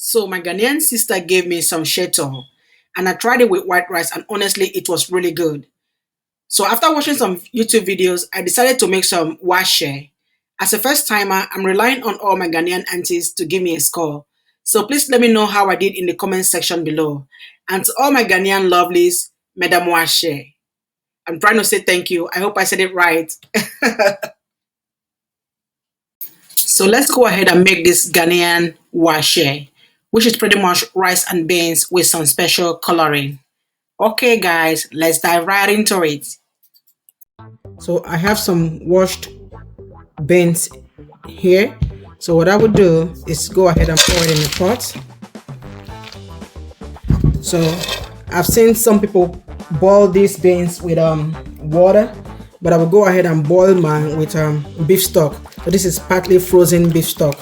So my Ghanaian sister gave me some Shito and I tried it with white rice and honestly it was really good. So after watching some YouTube videos, I decided to make some Waakye. As a first timer, I'm relying on all my Ghanaian aunties to give me a score. So please let me know how I did in the comment section below. And to all my Ghanaian lovelies, Madam Waakye. I'm trying to say thank you. I hope I said it right. So let's go ahead and make this Ghanaian Waakye, which is pretty much rice and beans with some special coloring. Okay guys, let's dive right into it. So I have some washed beans here. So what I would do is go ahead and pour it in the pot. So I've seen some people boil these beans with water, but I will go ahead and boil mine with beef stock. So this is partly frozen beef stock.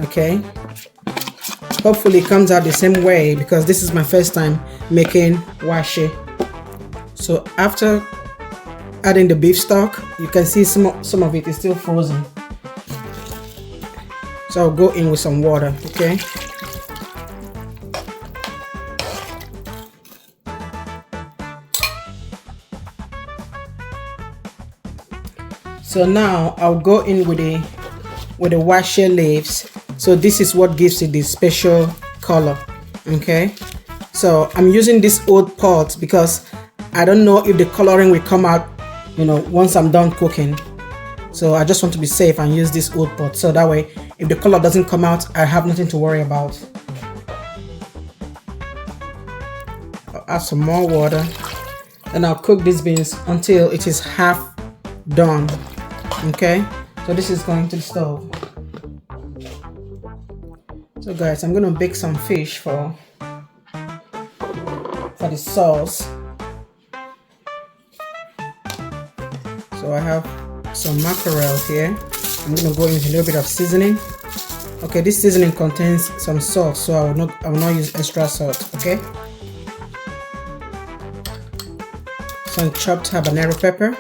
Okay, hopefully it comes out the same way because this is my first time making Waakye. So after adding the beef stock, you can see some of it is still frozen. So I'll go in with some water. Okay, so now I'll go in with the Waakye leaves. So this is what gives it this special color. Okay, so I'm using this old pot because I don't know if the coloring will come out, once I'm done cooking. So I just want to be safe and use this old pot, so that way if the color doesn't come out, I have nothing to worry about. I'll add some more water and I'll cook these beans until it is half done. Okay, so this is going to the stove. So guys, I'm gonna bake some fish for the sauce. So I have some mackerel here. I'm gonna go in with a little bit of seasoning. Okay, this seasoning contains some salt, so I will not use extra salt. Okay, some chopped habanero pepper,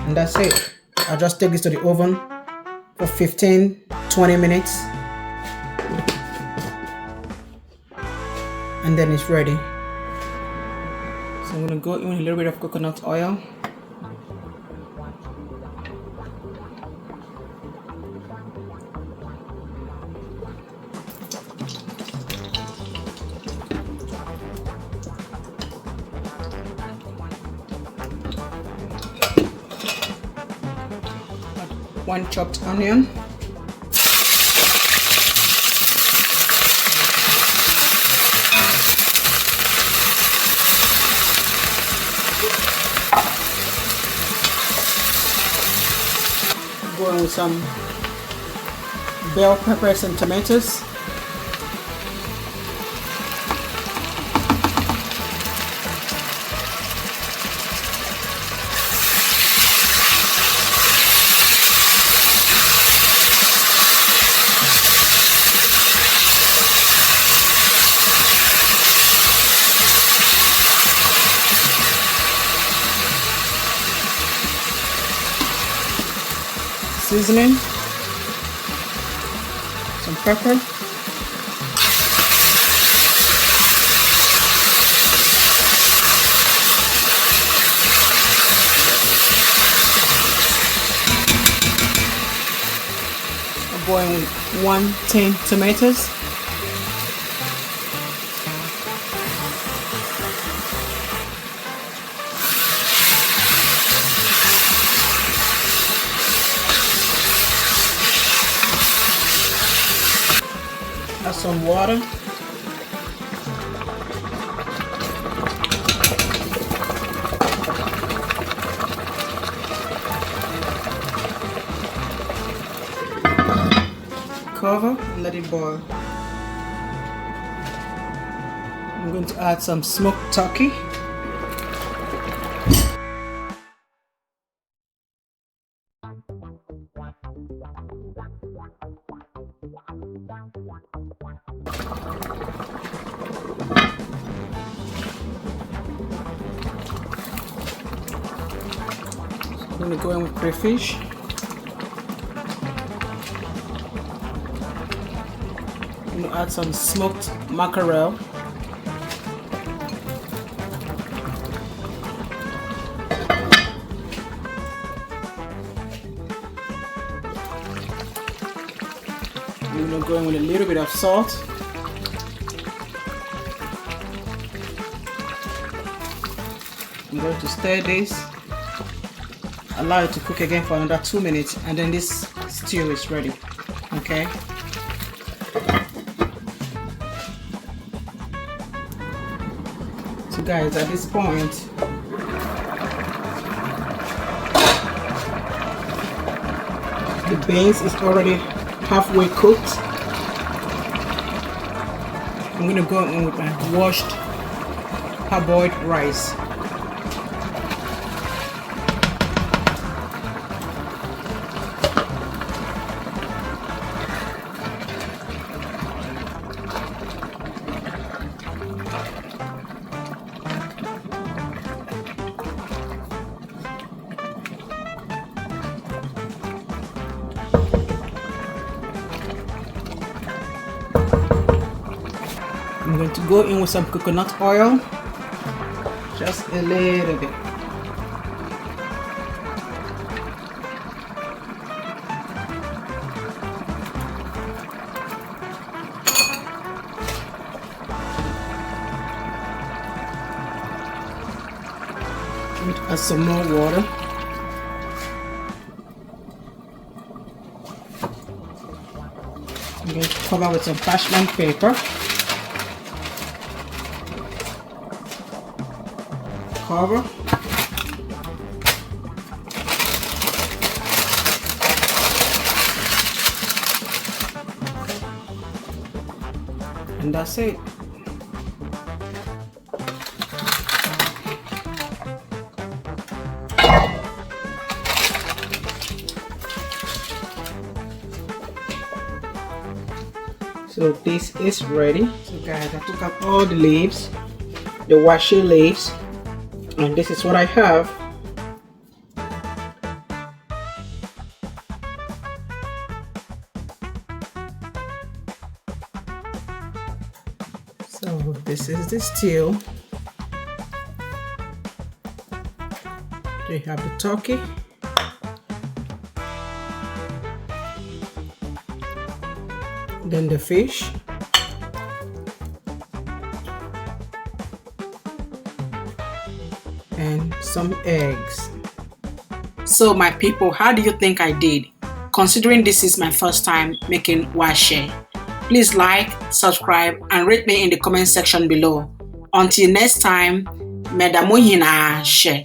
and that's it. I'll just take this to the oven for 15-20 minutes and then it's ready. So I'm gonna go in with a little bit of coconut oil. One chopped onion. Going with some bell peppers and tomatoes. Seasoning, some pepper, I'm going with 1 tin tomatoes, add some water, cover and let it boil. I'm going to add some smoked turkey. I'm going to go in with crayfish. I'm going to add some smoked mackerel. I'm going to go in with a little bit of salt. I'm going to stir this, allow it to cook again for another 2 minutes, and then this stew is ready. Okay. So guys, at this point, the beans is already halfway cooked. I'm going to go in with my washed parboiled rice. I'm going to go in with some coconut oil, just a little bit. Add some more water. I'm going to cover with some parchment paper. Cover. And that's it. So this is ready. So guys, I took out all the leaves, the waakye leaves, and this is what I have. So this is the stew. We have the turkey. Then the fish. And some eggs. So my people, how do you think I did? Considering this is my first time making waakye. Please like, subscribe, and rate me in the comment section below. Until next time, medamuhina she.